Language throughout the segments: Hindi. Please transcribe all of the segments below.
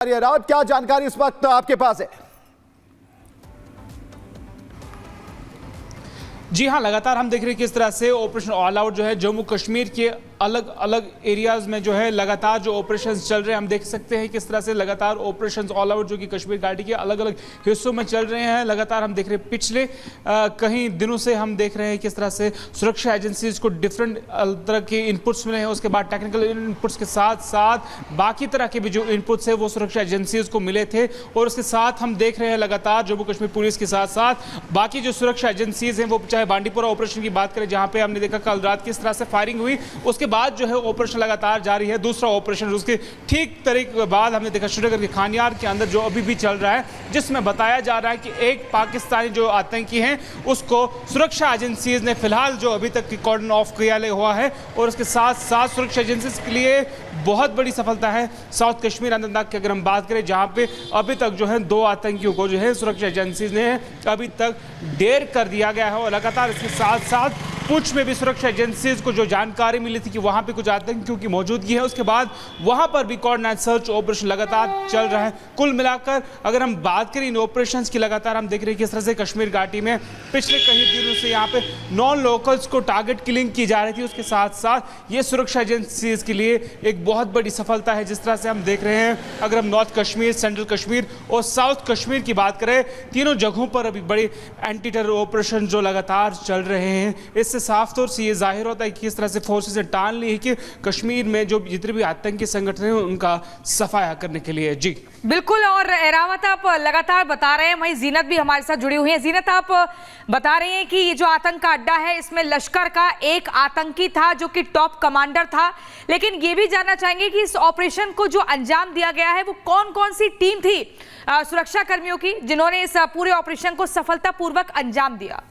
रावत, क्या जानकारी इस वक्त आपके पास है? जी हाँ, लगातार हम देख रहे हैं किस तरह से ऑपरेशन ऑल आउट जो है जम्मू कश्मीर के अलग अलग एरियाज में जो है लगातार जो ऑपरेशंस चल रहे हैं। हम देख सकते हैं किस तरह से लगातार ऑपरेशंस ऑल आउट जो कि कश्मीर घाटी के अलग अलग हिस्सों में चल रहे हैं। लगातार हम देख रहे हैं पिछले कई दिनों से हम देख रहे हैं किस तरह से सुरक्षा एजेंसीज को डिफरेंट तरह के इनपुट्स मिले हैं। उसके बाद टेक्निकल इनपुट्स के साथ साथ बाकी तरह के भी जो इनपुट्स है वो सुरक्षा एजेंसीज को मिले थे। और उसके साथ हम देख रहे हैं लगातार जम्मू कश्मीर पुलिस के साथ साथ बाकी जो सुरक्षा एजेंसीज हैं, वो चाहे बांडीपुरा ऑपरेशन की बात करें जहां पे हमने देखा कल रात किस तरह से फायरिंग हुई, उसके बाद जो है ऑपरेशन लगातार जारी है। दूसरा ऑपरेशन उसके ठीक तरीके के बाद हमने देखा श्रीनगर के खानियार के अंदर जो अभी भी चल रहा है, जिसमें बताया जा रहा है कि एक पाकिस्तानी जो आतंकी हैं उसको सुरक्षा एजेंसीज ने फिलहाल जो अभी तक कॉर्डन ऑफ किया हुआ है। और उसके साथ साथ सुरक्षा एजेंसीज के लिए बहुत बड़ी सफलता है साउथ कश्मीर अनंतनाग की अगर हम बात करें, जहां पे अभी तक जो है 2 आतंकियों को जो है सुरक्षा एजेंसीज ने अभी तक ढेर कर दिया गया है। और लगातार इसके साथ साथ पुंछ में भी सुरक्षा एजेंसीज को जो जानकारी मिली थी कि वहां पे कुछ आतंकियों की मौजूदगी है, उसके बाद वहां पर भी कोऑर्डिनेट सर्च ऑपरेशन लगातार चल रहा है। कुल मिलाकर अगर हम बात करें इन ऑपरेशंस की, लगातार हम देख रहे हैं किस तरह से कश्मीर घाटी में पिछले कई दिनों से यहाँ पे नॉन लोकल्स को टारगेट किलिंग की जा रही थी। उसके साथ साथ ये सुरक्षा एजेंसीज के लिए एक बहुत बड़ी सफलता है। जिस तरह से हम देख रहे हैं, अगर हम नॉर्थ कश्मीर, सेंट्रल कश्मीर और साउथ कश्मीर की बात करें, तीनों जगहों पर अभी बड़े एंटी टेरर ऑपरेशन जो लगातार चल रहे हैं। इससे साफ तौर से ये जाहिर होता है कि किस तरह से फोर्सेस ने टाल ली है कि कश्मीर में जो जितने भी आतंकी संगठन हैं उनका सफाया करने के लिए। जी बिल्कुल। और रावत, आप लगातार बता रहे हैं, वहीं जीनत भी हमारे साथ जुड़ी हुई है। जीनत, आप बता रहे हैं कि ये जो आतंक का अड्डा है इसमें लश्कर का एक आतंकी था जो कि टॉप कमांडर था, लेकिन ये भी जानना चाहेंगे कि इस ऑपरेशन को जो अंजाम दिया गया है वो कौन कौन सी टीम थी सुरक्षा कर्मियों की जिन्होंने इस पूरे ऑपरेशन को सफलतापूर्वक अंजाम दिया?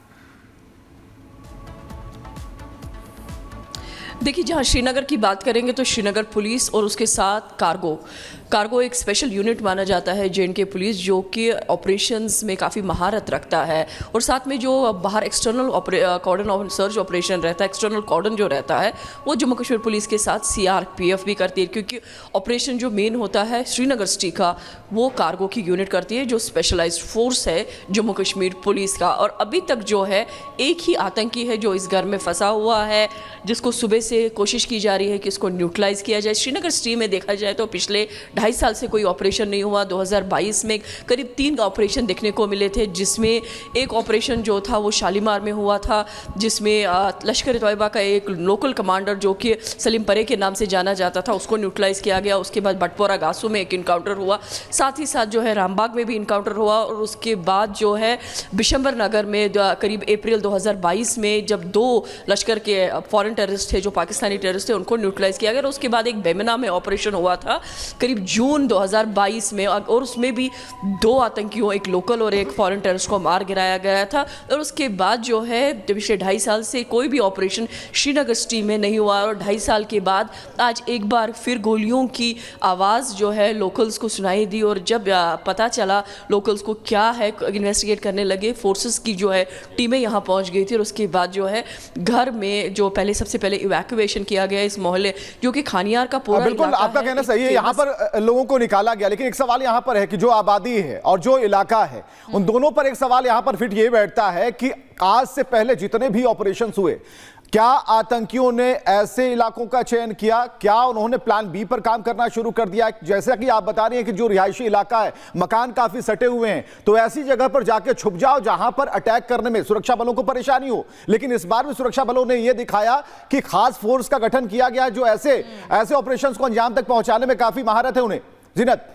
देखिए, जहाँ श्रीनगर की बात करेंगे तो श्रीनगर पुलिस और उसके साथ कार्गो एक स्पेशल यूनिट माना जाता है जे&के पुलिस, जो कि ऑपरेशंस में काफ़ी महारत रखता है। और साथ में जो बाहर एक्सटर्नल कॉर्डन सर्च ऑपरेशन रहता है, एक्सटर्नल कॉर्डन जो रहता है वो जम्मू कश्मीर पुलिस के साथ सीआरपीएफ भी करती है, क्योंकि ऑपरेशन जो मेन होता है श्रीनगर सिटी का वो कार्गो की यूनिट करती है, जो स्पेशलाइज्ड फोर्स है जम्मू कश्मीर पुलिस का। और अभी तक जो है एक ही आतंकी है जो इस घर में फंसा हुआ है, जिसको सुबह से कोशिश की जा रही है कि इसको न्यूट्रलाइज किया जाए। श्रीनगर सिटी में देखा जाए तो पिछले 2.5 साल से कोई ऑपरेशन नहीं हुआ। 2022 में करीब 3 ऑपरेशन देखने को मिले थे, जिसमें एक ऑपरेशन जो था वो शालीमार में हुआ था, जिसमें लश्कर तोयबा का एक लोकल कमांडर जो कि सलीम परे के नाम से जाना जाता था उसको न्यूट्रलाइज किया गया। उसके बाद बटपोरा गासू में एक इनकाउंटर हुआ, साथ ही साथ जो है रामबाग में भी इनकाउंटर हुआ। और उसके बाद जो है बिशंबर नगर में करीब अप्रैल 2022 में जब 2 लश्कर के फॉरेन टेररिस्ट थे जो पाकिस्तानी टेररिस्ट थे उनको न्यूट्रलाइज किया गया। और उसके बाद एक बेमना में ऑपरेशन हुआ था करीब जून 2022 में, और उसमें भी 2 आतंकियों, एक लोकल और एक फॉरेन टेररिस्ट को मार गिराया गया था। और उसके बाद जो है पिछले 2.5 साल से कोई भी ऑपरेशन श्रीनगर सिटी में नहीं हुआ। और 2.5 साल के बाद आज एक बार फिर गोलियों की आवाज़ जो है लोकल्स को सुनाई दी। और जब पता चला लोकल्स को क्या है, इन्वेस्टिगेट करने लगे, फोर्सेस की जो है टीमें यहाँ पहुँच गई थी। और उसके बाद जो है घर में जो सबसे पहले इवैक्यूएशन किया गया इस मोहल्ले जो कि खानियार का पूरा बिल्कुल आपका कहना सही है, यहाँ पर लोगों को निकाला गया। लेकिन एक सवाल यहाँ पर है कि जो आबादी है और जो इलाका है उन दोनों पर एक सवाल यहाँ पर फिट ये बैठता है कि आज से पहले जितने भी ऑपरेशंस हुए, क्या आतंकियों ने ऐसे इलाकों का चयन किया? क्या उन्होंने प्लान बी पर काम करना शुरू कर दिया? जैसा कि आप बता रही हैं कि जो रिहायशी इलाका है, मकान काफी सटे हुए हैं, तो ऐसी जगह पर जाके छुप जाओ जहां पर अटैक करने में सुरक्षा बलों को परेशानी हो। लेकिन इस बार भी सुरक्षा बलों ने यह दिखाया कि खास फोर्स का गठन किया गया जो ऐसे ऑपरेशंस को अंजाम तक पहुंचाने में काफी महारत है उन्हें। जीनत,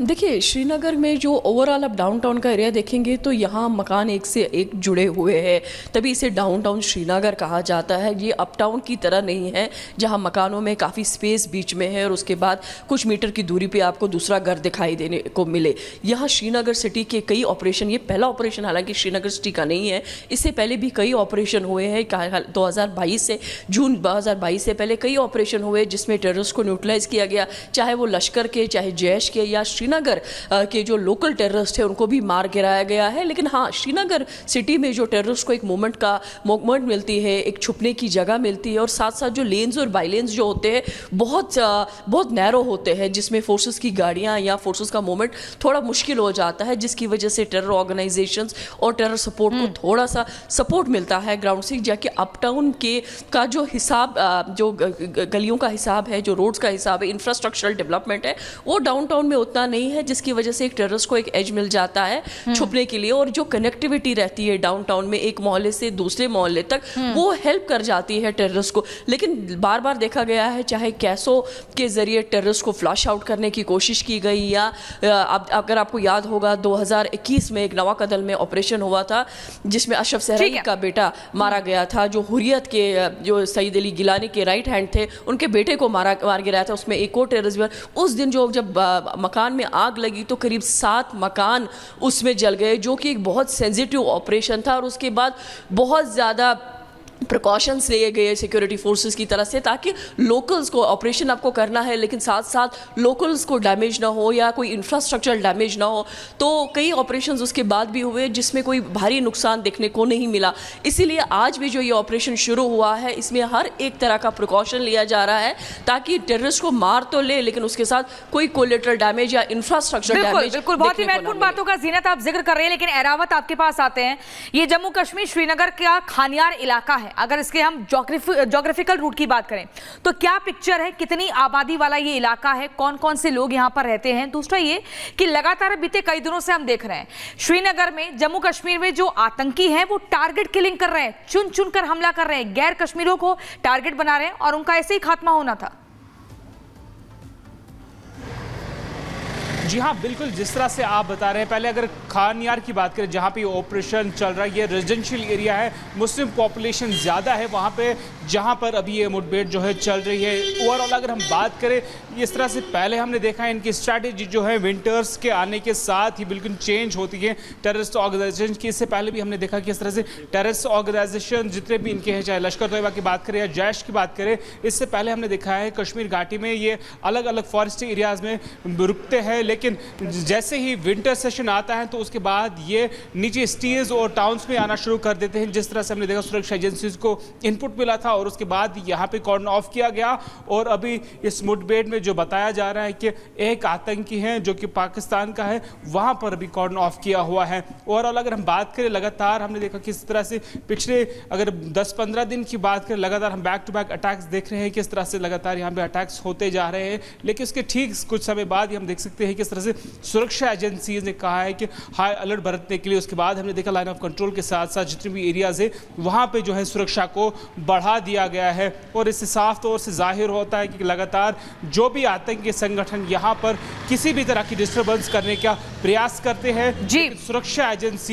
देखिए, श्रीनगर में जो ओवरऑल आप डाउनटाउन का एरिया देखेंगे तो यहाँ मकान एक से एक जुड़े हुए हैं, तभी इसे डाउनटाउन श्रीनगर कहा जाता है। ये अपटाउन की तरह नहीं है जहाँ मकानों में काफ़ी स्पेस बीच में है और उसके बाद कुछ मीटर की दूरी पे आपको दूसरा घर दिखाई देने को मिले। यहाँ श्रीनगर सिटी के कई ऑपरेशन, ये पहला ऑपरेशन हालांकि श्रीनगर सिटी का नहीं है, इससे पहले भी कई ऑपरेशन हुए हैं। 2022 से जून 2022 से पहले कई ऑपरेशन हुए जिसमें टेररिस्ट को न्यूट्रलाइज किया गया, चाहे वो लश्कर के, चाहे जैश के या श्रीनगर के जो लोकल टेररिस्ट है उनको भी मार गिराया गया है। लेकिन हाँ, श्रीनगर सिटी में जो टेररिस्ट को एक मूवमेंट मिलती है, एक छुपने की जगह मिलती है, और साथ साथ जो लेन्स और बाईलेन्स जो होते हैं बहुत नैरो होते हैं, जिसमें फोर्सेस की गाड़ियाँ या फोर्सेस का मूवमेंट थोड़ा मुश्किल हो जाता है, जिसकी वजह से टेरर ऑर्गेनाइजेशंस और टेरर सपोर्ट को थोड़ा सा सपोर्ट मिलता है ग्राउंड से, जाके अपटाउन का जो हिसाब, जो गलियों का हिसाब है, जो रोड्स का हिसाब है, इंफ्रास्ट्रक्चरल डेवलपमेंट है, वो डाउनटाउन में उतना नहीं है, जिसकी वजह से एक टेररिस्ट को एक एज मिल जाता है छुपने के लिए। और जो कनेक्टिविटी रहती है डाउनटाउन में एक मोहल्ले से दूसरे मोहल्ले तक, वो हेल्प कर जाती है टेररिस्ट को। लेकिन बार बार देखा गया है, चाहे कैसो के जरिए टेररिस्ट को फ्लश आउट करने की कोशिश की गई, या अगर आपको याद होगा 2021 में एक नवा कदल में ऑपरेशन हुआ था जिसमें अशरफ सहराई का बेटा मारा गया था, जो हुर्रियत के जो सईद अली गिलानी के राइट हैंड थे, उनके बेटे को मार गिराया था। उसमें एक और टेररिस्ट, उस दिन जब मकान में आग लगी तो करीब 7 मकान उसमें जल गए, जो कि एक बहुत सेंसिटिव ऑपरेशन था। और उसके बाद बहुत ज़्यादा प्रिकॉशंस लिए गए सिक्योरिटी फोर्सेस की तरफ से, ताकि लोकल्स को, ऑपरेशन आपको करना है लेकिन साथ साथ लोकल्स को डैमेज ना हो या कोई इंफ्रास्ट्रक्चर डैमेज ना हो। तो कई ऑपरेशंस उसके बाद भी हुए जिसमें कोई भारी नुकसान देखने को नहीं मिला। इसीलिए आज भी जो ये ऑपरेशन शुरू हुआ है, इसमें हर एक तरह का प्रिकॉशन लिया जा रहा है, ताकि टेररिस्ट को मार तो ले लेकिन उसके साथ कोई कोलेटरल डैमेज या इंफ्रास्ट्रक्चर डैमेज। बिल्कुल, बहुत ही महत्वपूर्ण बातों का ज़ीनत आप जिक्र कर रहे हैं। लेकिन एरावत, आपके पास आते हैं। ये जम्मू कश्मीर श्रीनगर का खानियार इलाका है। अगर इसके हम ज्योग्राफिकल रूट की बात करें तो क्या पिक्चर है, कितनी आबादी वाला ये इलाका है, कौन कौन से लोग यहाँ पर रहते हैं? दूसरा ये कि लगातार बीते कई दिनों से हम देख रहे हैं श्रीनगर में, जम्मू कश्मीर में जो आतंकी हैं वो टारगेट किलिंग कर रहे हैं, चुन चुन कर हमला कर रहे हैं, गैर कश्मीरियों को टारगेट बना रहे हैं और उनका ऐसे ही खात्मा होना था। जी हाँ, बिल्कुल, जिस तरह से आप बता रहे हैं। पहले अगर खानियार की बात करें, जहाँ पे ऑपरेशन चल रहा है, ये रेजिडेंशियल एरिया है, मुस्लिम पॉपुलेशन ज़्यादा है वहाँ पे, जहाँ पर अभी ये मुठभेड़ जो है चल रही है। ओवरऑल अगर हम बात करें, इस तरह से पहले हमने देखा है इनकी स्ट्रैटेजी जो है विंटर्स के आने के साथ ही बिल्कुल चेंज होती है टेररिस्ट ऑर्गेनाइजेशन की। इससे पहले भी हमने देखा कि इस तरह से टेररिस्ट ऑर्गेनाइजेशन जितने भी इनके हैं, चाहे लश्कर तोयबा की बात करें या जैश की बात करें, इससे पहले हमने देखा है कश्मीर घाटी में ये अलग अलग फॉरेस्ट एरियाज़ में रुकते हैं। लेकिन जैसे ही विंटर सेशन आता है तो उसके बाद ये नीचे सिटीज़ और टाउन्स में आना शुरू कर देते हैं। जिस तरह से हमने देखा सुरक्षा एजेंसीज को इनपुट मिला था और उसके बाद यहाँ पे कॉर्डन ऑफ किया गया। और अभी इस मुठभेड़ में जो बताया जा रहा है कि एक आतंकी है जो कि पाकिस्तान का है, वहाँ पर भी कॉर्डन ऑफ किया हुआ है। ओवरऑल अगर हम बात करें, लगातार हमने देखा किस तरह से पिछले अगर 10-15 दिन की बात करें, लगातार हम बैक टू बैक अटैक्स देख रहे हैं, किस तरह से लगातार यहाँ पे अटैक्स होते जा रहे हैं। लेकिन उसके ठीक कुछ समय बाद ही हम देख सकते हैं किस तरह से सुरक्षा एजेंसीज ने कहा है कि हाई अलर्ट बरतने के लिए। उसके बाद हमने देखा लाइन ऑफ कंट्रोल के साथ साथ जितने भी एरियाज है वहाँ पे जो है सुरक्षा को बढ़ा दिया गया है। और इससे साफ तौर से जाहिर होता है कि लगातार जो भी आतंकी संगठन यहाँ पर किसी भी तरह की डिस्टर्बेंस करने का प्रयास करते हैं, जी, सुरक्षा एजेंसी